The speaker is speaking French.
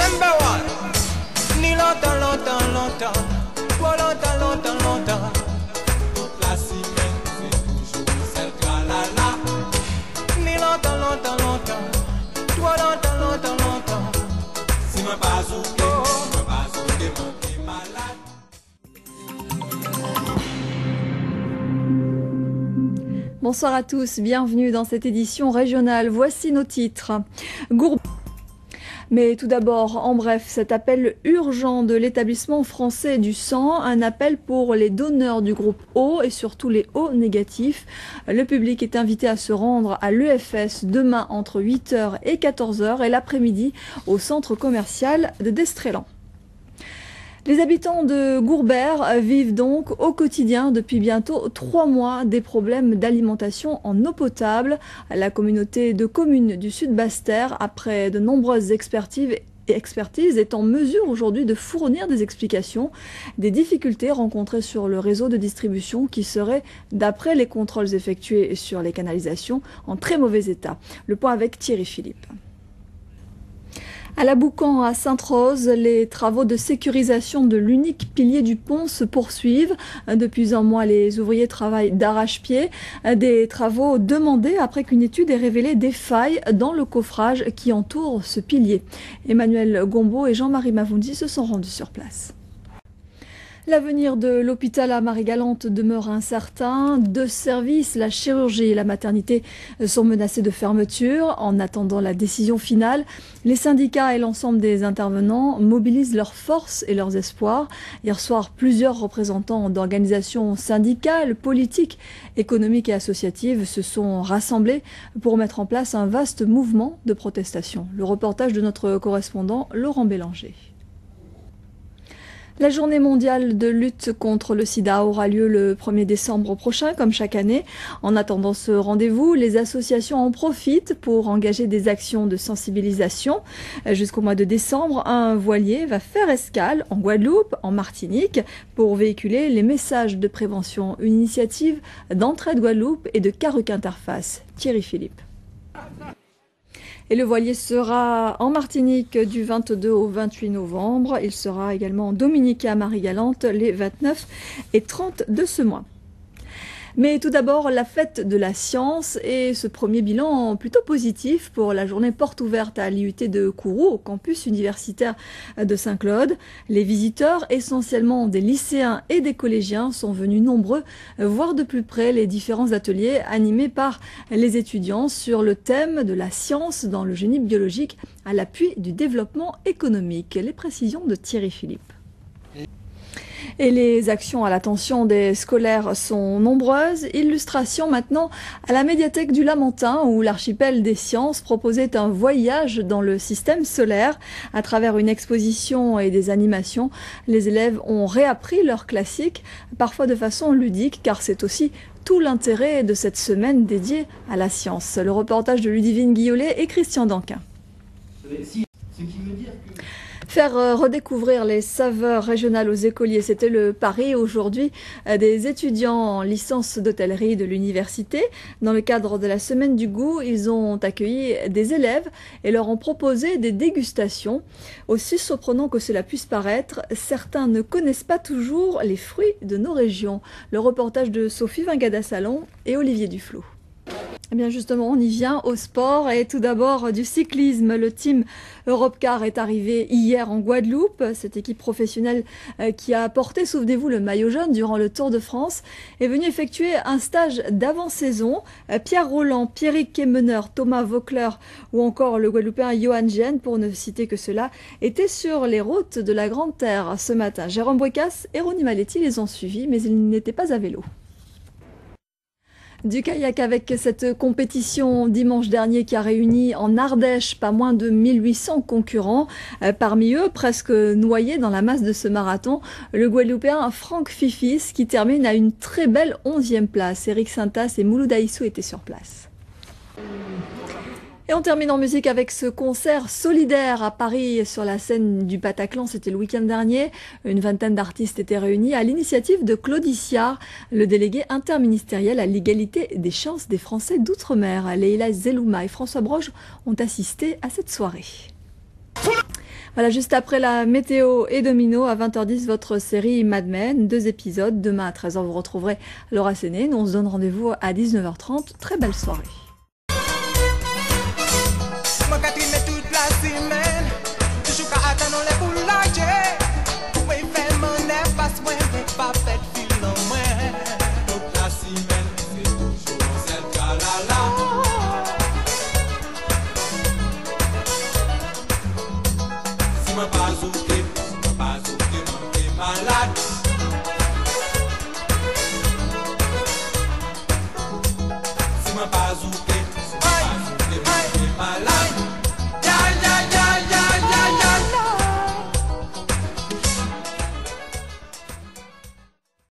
Number one. Ni longtemps, longtemps, longtemps. Pour longtemps, longtemps, longtemps. La semaine, c'est toujours celle tralala. Ni longtemps, longtemps, longtemps. Pour longtemps, longtemps, longtemps. Si ma pas ouké, ma pas ouké, ma malade. Bonsoir à tous, bienvenue dans cette édition régionale. Voici nos titres. Mais tout d'abord, en bref, cet appel urgent de l'établissement français du sang, un appel pour les donneurs du groupe O et surtout les O négatifs. Le public est invité à se rendre à l'EFS demain entre 8h et 14h et l'après-midi au centre commercial de Destrélan. Les habitants de Gourbert vivent donc au quotidien depuis bientôt 3 mois des problèmes d'alimentation en eau potable. La communauté de communes du Sud Basse-Terre, après de nombreuses expertises, est en mesure aujourd'hui de fournir des explications des difficultés rencontrées sur le réseau de distribution qui serait, d'après les contrôles effectués sur les canalisations, en très mauvais état. Le point avec Thierry Philippe. À la Boucan, à Sainte-Rose, les travaux de sécurisation de l'unique pilier du pont se poursuivent. Depuis un mois, les ouvriers travaillent d'arrache-pied. Des travaux demandés après qu'une étude ait révélé des failles dans le coffrage qui entoure ce pilier. Emmanuel Gombeau et Jean-Marie Mavoundi se sont rendus sur place. L'avenir de l'hôpital à Marie-Galante demeure incertain. 2 services, la chirurgie et la maternité, sont menacés de fermeture. En attendant la décision finale, les syndicats et l'ensemble des intervenants mobilisent leurs forces et leurs espoirs. Hier soir, plusieurs représentants d'organisations syndicales, politiques, économiques et associatives se sont rassemblés pour mettre en place un vaste mouvement de protestation. Le reportage de notre correspondant Laurent Bélanger. La journée mondiale de lutte contre le sida aura lieu le 1er décembre prochain, comme chaque année. En attendant ce rendez-vous, les associations en profitent pour engager des actions de sensibilisation. Jusqu'au mois de décembre, un voilier va faire escale en Guadeloupe, en Martinique, pour véhiculer les messages de prévention. Une initiative d'Entraide Guadeloupe et de Caruc Interface. Thierry Philippe. Et le voilier sera en Martinique du 22 au 28 novembre. Il sera également en Dominique et à Marie-Galante les 29 et 30 de ce mois. Mais tout d'abord, la fête de la science et ce premier bilan plutôt positif pour la journée porte ouverte à l'IUT de Kourou, au campus universitaire de Saint-Claude. Les visiteurs, essentiellement des lycéens et des collégiens, sont venus nombreux voir de plus près les différents ateliers animés par les étudiants sur le thème de la science dans le génie biologique à l'appui du développement économique. Les précisions de Thierry Philippe. Et les actions à l'attention des scolaires sont nombreuses. Illustration maintenant à la médiathèque du Lamentin où l'archipel des sciences proposait un voyage dans le système solaire. À travers une exposition et des animations, les élèves ont réappris leurs classiques, parfois de façon ludique car c'est aussi tout l'intérêt de cette semaine dédiée à la science. Le reportage de Ludivine Guillolet et Christian Danquin. Faire redécouvrir les saveurs régionales aux écoliers, c'était le pari aujourd'hui des étudiants en licence d'hôtellerie de l'université. Dans le cadre de la semaine du goût, ils ont accueilli des élèves et leur ont proposé des dégustations. Aussi surprenant que cela puisse paraître, certains ne connaissent pas toujours les fruits de nos régions. Le reportage de Sophie Vingada-Salon et Olivier Duflot. Eh bien justement, on y vient au sport et tout d'abord du cyclisme. Le team Europcar est arrivé hier en Guadeloupe. Cette équipe professionnelle qui a porté, souvenez-vous, le maillot jaune durant le Tour de France est venue effectuer un stage d'avant-saison. Pierre Roland, Pierrick Kemeneur, Thomas Vaucler ou encore le Guadeloupéen Johan Gien, pour ne citer que cela, étaient sur les routes de la Grande Terre ce matin. Jérôme Bouécasse et Ronnie Maletti les ont suivis, mais ils n'étaient pas à vélo. Du kayak avec cette compétition dimanche dernier qui a réuni en Ardèche pas moins de 1800 concurrents. Parmi eux, presque noyés dans la masse de ce marathon, le Guadeloupéen Franck Fifis qui termine à une très belle 11e place. Eric Sintas et Mouloud Aïssou étaient sur place. Et on termine en musique avec ce concert solidaire à Paris sur la scène du Bataclan. C'était le week-end dernier. Une vingtaine d'artistes étaient réunis à l'initiative de Claude Issiard, le délégué interministériel à l'égalité des chances des Français d'outre-mer. Leïla Zelouma et François Broge ont assisté à cette soirée. Voilà, juste après la météo et Domino, à 20h10, votre série Mad Men, 2 épisodes. Demain à 13h, vous retrouverez Laura Séné. Nous, on se donne rendez-vous à 19h30. Très belle soirée. Moi qui trime toute la semaine, toujours qu'à attendre les boulangers. Oui, fait mon air, passe moi, mais pas fait fil en moi. Toute la semaine, c'est toujours celle qui a la la.